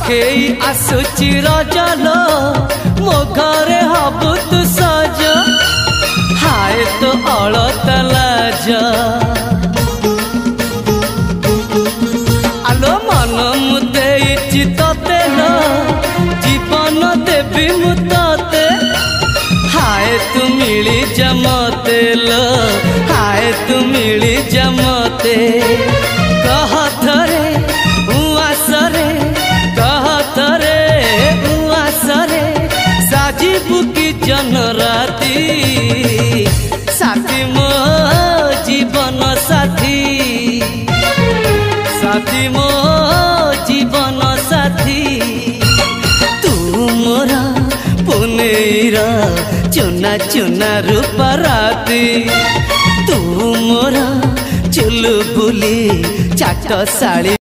आखेई आसुची रजलो मो घरे हबु तू सज हाय तो अलता लाज आलो मन मुदे चितते लो जीवन देवी मुते हाय तू मिली जमते लो हाय तू मिली जमते कह थरे उआसरे कह थरे उआसरे साजिबु की जन राती साथी मो जीवन साथी साथी मो जीवन साथी तू मोरा पुनेरा चुना चुना रूपा राती तू मोरा चुलबुली चाट साड़ी।